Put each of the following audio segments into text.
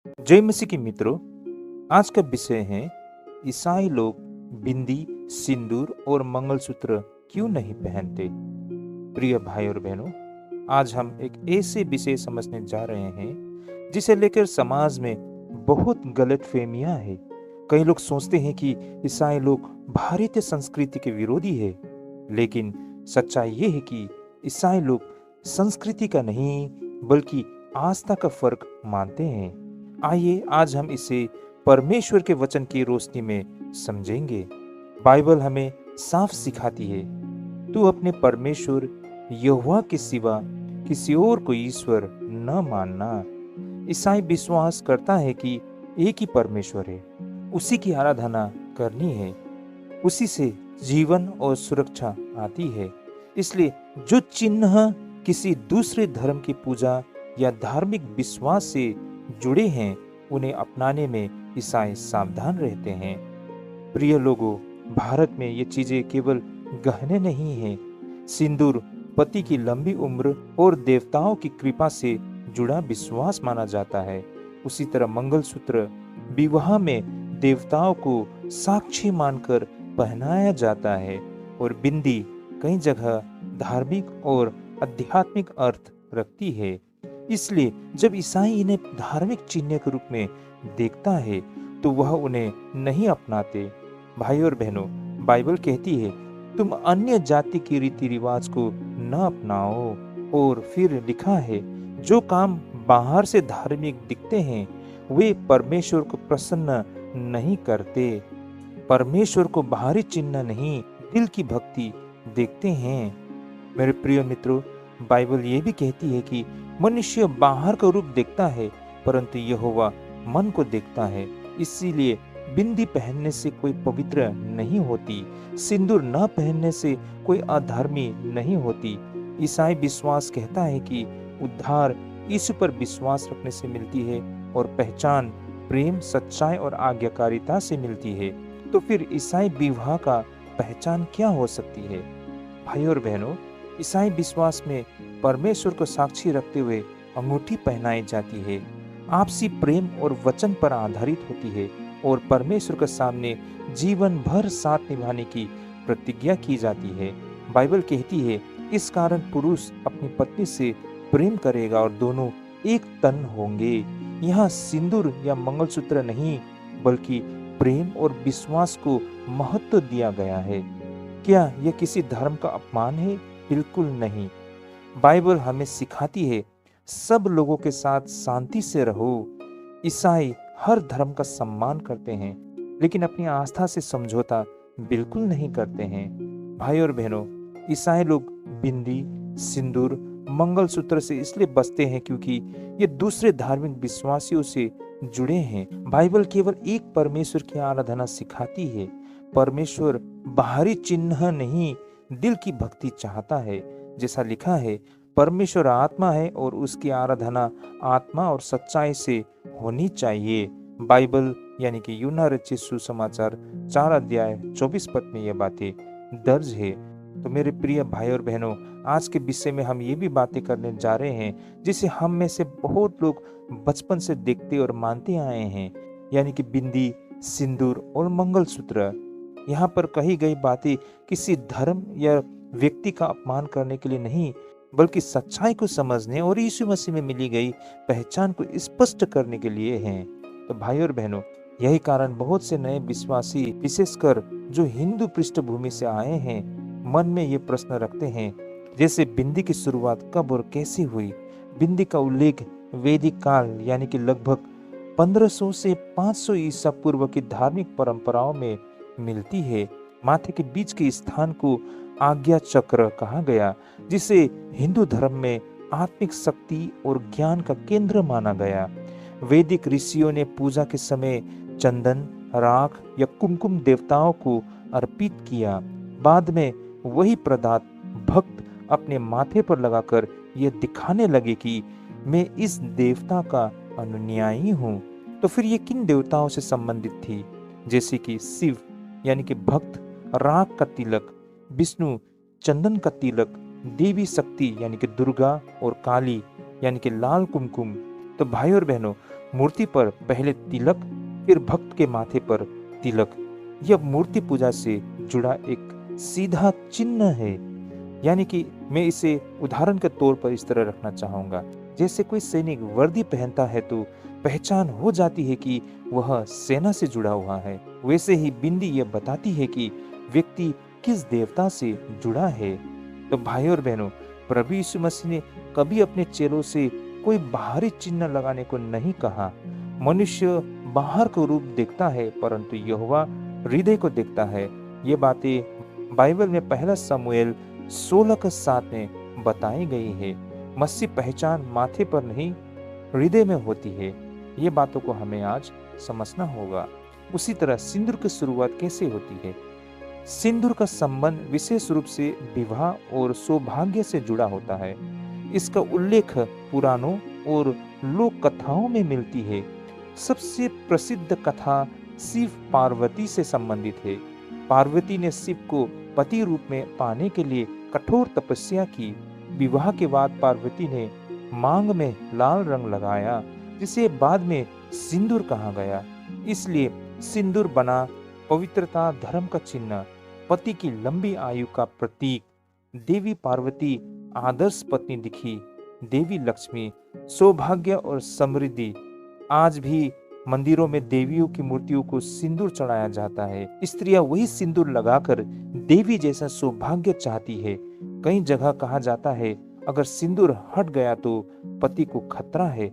जय मसीह के मित्रों। आज का विषय है ईसाई लोग बिंदी, सिंदूर और मंगलसूत्र क्यों नहीं पहनते। प्रिय भाई और बहनों, आज हम एक ऐसे विषय समझने जा रहे हैं जिसे लेकर समाज में बहुत गलतफहमियां है। कई लोग सोचते हैं कि ईसाई लोग भारतीय संस्कृति के विरोधी है, लेकिन सच्चाई ये है कि ईसाई लोग संस्कृति का नहीं बल्कि आस्था का फर्क मानते हैं। आइए आज हम इसे परमेश्वर के वचन की रोशनी में समझेंगे। बाइबल हमें साफ सिखाती है, तू अपने परमेश्वर यहोवा के सिवा किसी और को ईश्वर न मानना। ईसाई विश्वास करता है कि एक ही परमेश्वर है, उसी की आराधना करनी है, उसी से जीवन और सुरक्षा आती है। इसलिए जो चिन्ह किसी दूसरे धर्म की पूजा या धार्मिक विश्वास से जुड़े हैं, उन्हें अपनाने में ईसाई सावधान रहते हैं। प्रिय लोगों, भारत में ये चीजें केवल गहने नहीं हैं। सिंदूर पति की लंबी उम्र और देवताओं की कृपा से जुड़ा विश्वास माना जाता है। उसी तरह मंगलसूत्र विवाह में देवताओं को साक्षी मानकर पहनाया जाता है, और बिंदी कई जगह धार्मिक और आध्यात्मिक अर्थ रखती है। इसलिए जब ईसाई इन्हें धार्मिक चिन्ह के रूप में देखता है तो वह उन्हें नहीं अपनाते। भाई और बहनों, बाइबल कहती है तुम अन्य जाति की रीति रिवाज को न अपनाओ, और फिर लिखा है जो काम बाहर से धार्मिक दिखते हैं वे परमेश्वर को प्रसन्न नहीं करते। परमेश्वर को बाहरी चिन्ह नहीं, दिल की भक्ति देखते हैं। मेरे प्रिय मित्रों, बाइबल ये भी कहती है कि मनुष्य बाहर का रूप देखता है परंतु यहोवा मन को देखता है। इसीलिए बिंदी पहनने से कोई पवित्र नहीं होती, सिंदूर न पहनने से कोई अधर्मी नहीं होती। ईसाई विश्वास कहता है कि उद्धार यीशु पर विश्वास रखने से मिलती है और पहचान प्रेम, सच्चाई और आज्ञाकारिता से मिलती है। तो फिर ईसाई विवाह का पहचान क्या हो सकती है? भाई और बहनों, ईसाई विश्वास में परमेश्वर को साक्षी रखते हुए अंगूठी पहनाई जाती है। आपसी प्रेम और वचन पर आधारित होती है और परमेश्वर के सामने जीवन भर साथ निभाने की प्रतिज्ञा की जाती है। बाइबल कहती है इस कारण पुरुष अपनी पत्नी से प्रेम करेगा और दोनों एक तन होंगे। यहाँ सिंदूर या मंगलसूत्र नहीं बल्कि प्रेम और विश्वास को महत्व दिया गया है। क्या यह किसी धर्म का अपमान है? बिल्कुल नहीं। बाइबल हमें सिखाती है सब लोगों के साथ शांति से रहो। ईसाई हर धर्म का सम्मान करते हैं लेकिन अपनी आस्था से समझौता बिल्कुल नहीं करते हैं। भाई और बहनों, ईसाई लोग बिंदी, सिंदूर, मंगलसूत्र से इसलिए बचते हैं क्योंकि ये दूसरे धार्मिक विश्वासियों से जुड़े हैं। बाइबल केवल एक परमेश्वर की आराधना सिखाती है। परमेश्वर बाहरी चिन्ह नहीं, दिल की भक्ति चाहता है। जैसा लिखा है परमेश्वर आत्मा है और उसकी आराधना आत्मा और सच्चाई से होनी चाहिए। बाइबल यानी कि यूना रचित सुसमाचार 4 अध्याय 24 पद में यह बातें दर्ज है। तो मेरे प्रिय भाई और बहनों, आज के विषय में हम ये भी बातें करने जा रहे हैं जिसे हम में से बहुत लोग बचपन से देखते और मानते आए हैं, यानी कि बिंदी, सिंदूर और मंगलसूत्र। यहाँ पर कही गई बातें किसी धर्म या व्यक्ति का अपमान करने के लिए नहीं बल्कि सच्चाई को समझने और यीशु मसीह में मिली गई पहचान को स्पष्ट करने के लिए हैं। तो भाई और बहनों, यही कारण बहुत से नए विश्वासी, विशेषकर जो हिंदू पृष्ठभूमि से आए हैं, मन में ये प्रश्न रखते हैं जैसे बिंदी की शुरुआत कब और कैसे हुई। बिंदी का उल्लेख वैदिक काल यानी कि लगभग 1500 से 500 ईसा पूर्व की धार्मिक परंपराओं में मिलती है। माथे के बीच के स्थान को आज्ञा चक्र कहा गया, जिसे हिंदू धर्म में आत्मिक शक्ति और ज्ञान का केंद्र माना गया। वैदिक ऋषियों ने पूजा के समय चंदन, राख या कुमकुम देवताओं को अर्पित किया। बाद में वही पदार्थ भक्त अपने माथे पर लगाकर यह दिखाने लगे कि मैं इस देवता का अनुयायी हूँ। तो फिर ये किन देवताओं से संबंधित थी? जैसे कि शिव यानी कि भक्त राख का तिलक, विष्णु चंदन का तिलक, देवी शक्ति यानी कि दुर्गा और काली यानी कि लाल कुमकुम, तो भाई और बहनों, मूर्ति पर पहले तिलक, फिर भक्त के माथे पर तिलक, यह मूर्ति पूजा से जुड़ा एक सीधा चिन्ह है। यानी कि मैं इसे उदाहरण के तौर पर इस तरह रखना चाहूंगा, जैसे कोई सैनिक वर्दी पहनता है तो पहचान हो जाती है कि वह सेना से जुड़ा हुआ है, वैसे ही बिंदी यह बताती है कि व्यक्ति किस देवता से जुड़ा है। तो भाई और बहनों, प्रभु यीशु मसीह ने कभी अपने चेलों से कोई बाहरी चिन्ह लगाने को नहीं कहा। मनुष्य बाहर को रूप देखता है, परंतु यहोवा हृदय को देखता है। ये बातें बाइबल में पहला शमूएल 16:7 में बताई गई है। मसीह पहचान माथे पर नहीं, हृदय में होती है। ये बातों को हमें आज समझना होगा। उसी तरह सिंदूर की शुरुआत कैसे होती है? सिंदूर का संबंध विशेष रूप से विवाह और सौभाग्य से जुड़ा होता है। इसका उल्लेख पुराणों और लोक कथाओं में मिलती है। सबसे प्रसिद्ध कथा शिव पार्वती से संबंधित है। पार्वती ने शिव को पति रूप में पाने के लिए कठोर तपस्या की। विवाह के बाद पार्वती ने मांग में लाल रंग लगाया, जिसे बाद में सिंदूर कहा गया। इसलिए सिंदूर बना पवित्रता, धर्म का चिन्ह, पति की लंबी आयु का प्रतीक। देवी पार्वती आदर्श पत्नी दिखी। देवी लक्ष्मी सौभाग्य और समृद्धि। आज भी मंदिरों में देवियों की मूर्तियों को सिंदूर चढ़ाया जाता है। स्त्रियां वही सिंदूर लगाकर देवी जैसा सौभाग्य चाहती है। कई जगह कहा जाता है, अगर सिंदूर हट गया तो पति को खतरा है।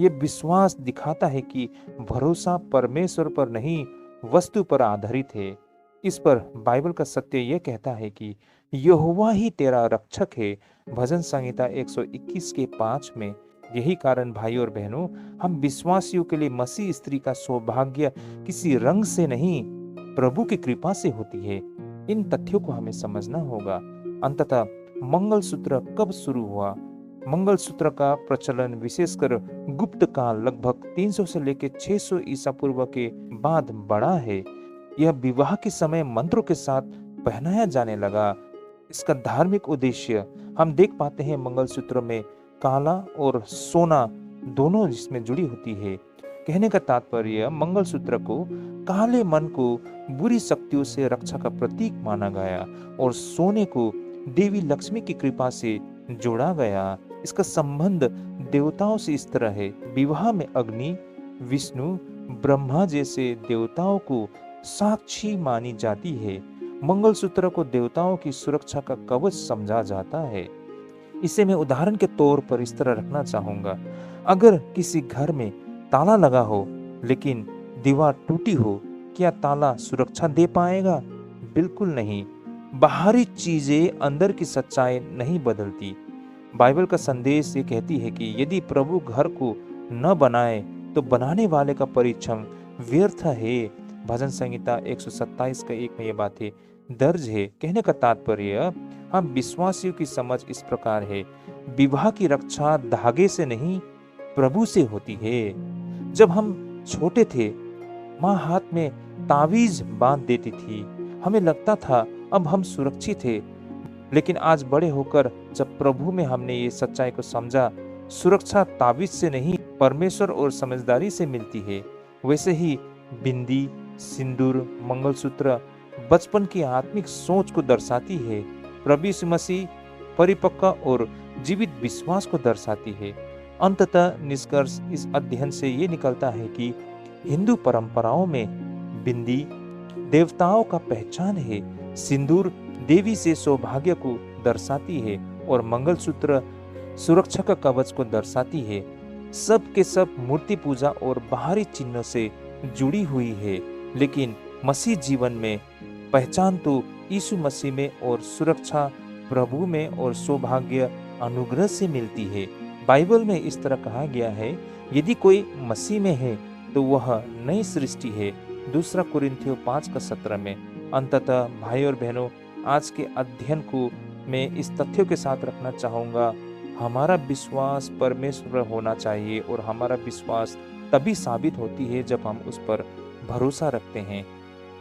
ये विश्वास दिखाता है कि भरोसा परमेश्वर पर नहीं, वस्तु पर आधारित है। इस पर बाइबल का सत्य यह कहता है कि यहोवा ही तेरा रक्षक है। भजन संहिता 121 के 5 में। यही कारण भाई और बहनों, हम विश्वासियों के लिए मसीह स्त्री का सौभाग्य किसी रंग से नहीं, प्रभु की कृपा से होती है। इन तथ्यों को हमें समझना होगा। अंततः मंगलसूत्र कब शुरू हुआ? मंगलसूत्र का प्रचलन विशेषकर गुप्त काल लगभग 300 से लेकर 600 ईसा पूर्व के बाद बढ़ा है। यह विवाह के समय मंत्रों के साथ पहनाया जाने लगा। इसका धार्मिक उद्देश्य हम देख पाते हैं। मंगलसूत्र में काला और सोना दोनों जिसमें जुड़ी होती है। कहने का तात्पर्य, मंगलसूत्र को काले मन को बुरी शक्तियों से रक्षा का प्रतीक माना गया और सोने को देवी लक्ष्मी की कृपा से जोड़ा गया। इसका संबंध देवताओं से इस तरह है। विवाह में अग्नि, विष्णु, ब्रह्मा जैसे देवताओं को साक्षी मानी जाती है। मंगलसूत्र को देवताओं की सुरक्षा का कवच समझा जाता है। इसे मैं उदाहरण के तौर पर इस तरह रखना चाहूंगा। अगर किसी घर में ताला लगा हो लेकिन दीवार टूटी हो, क्या ताला सुरक्षा दे पाएगा? बिल्कुल नहीं। बाहरी चीजें अंदर की सच्चाई नहीं बदलती। बाइबल का संदेश ये कहती है कि यदि प्रभु घर को न बनाए तो बनाने वाले का परिश्रम व्यर्थ है। भजन संहिता 127 का 1 में ये बातें दर्ज है। कहने का तात्पर्य, हम विश्वासियों की समझ इस प्रकार है, विवाह की रक्षा धागे से नहीं, प्रभु से होती है। जब हम छोटे थे, माँ हाथ में तावीज बांध देती थी। हमें लगता था अब हम सुरक्षित थे। लेकिन आज बड़े होकर जब प्रभु में हमने ये सच्चाई को समझा, सुरक्षा तावीज से नहीं, परमेश्वर और समझदारी से मिलती है। वैसे ही बिंदी, सिंदूर, मंगलसूत्र बचपन की आत्मिक सोच को दर्शाती है। प्रभु यीशु मसीह परिपक्व और जीवित विश्वास को दर्शाती है। अंततः निष्कर्ष इस अध्ययन से ये निकलता है कि हिंदू परंपराओं में बिंदी देवताओं का पहचान है, सिंदूर देवी से सौभाग्य को दर्शाती है और मंगलसूत्र सुरक्षा का कवच को दर्शाती है। सब के सब मूर्ति पूजा और बाहरी चिन्हों से जुड़ी हुई है, लेकिन मसीह जीवन में पहचान तो यीशु मसीह में और सुरक्षा प्रभु में और सौभाग्य अनुग्रह से मिलती है। बाइबल में इस तरह कहा गया है, यदि कोई मसीह में है तो वह नई सृष्टि है। 2 कुरिन्थियों 5:17 में। अंततः भाई और बहनों, आज के अध्ययन को मैं इस तथ्यों के साथ रखना चाहूँगा, हमारा विश्वास परमेश्वर पर होना चाहिए और हमारा विश्वास तभी साबित होती है जब हम उस पर भरोसा रखते हैं।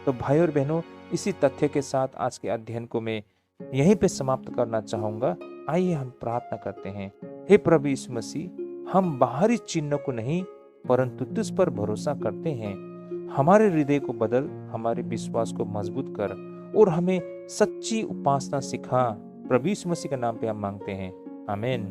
तो भाई और बहनों, इसी तथ्य के साथ आज के अध्ययन को मैं यहीं पे समाप्त करना चाहूँगा। आइए हम प्रार्थना करते हैं। हे प्रभु यीशु मसीह, हम बाहरी चिन्ह को नहीं परंतु तुझ पर भरोसा करते हैं। हमारे हृदय को बदल, हमारे विश्वास को मजबूत कर और हमें सच्ची उपासना सिखा। प्रभु यीशु मसीह के नाम पे हम मांगते हैं, आमीन।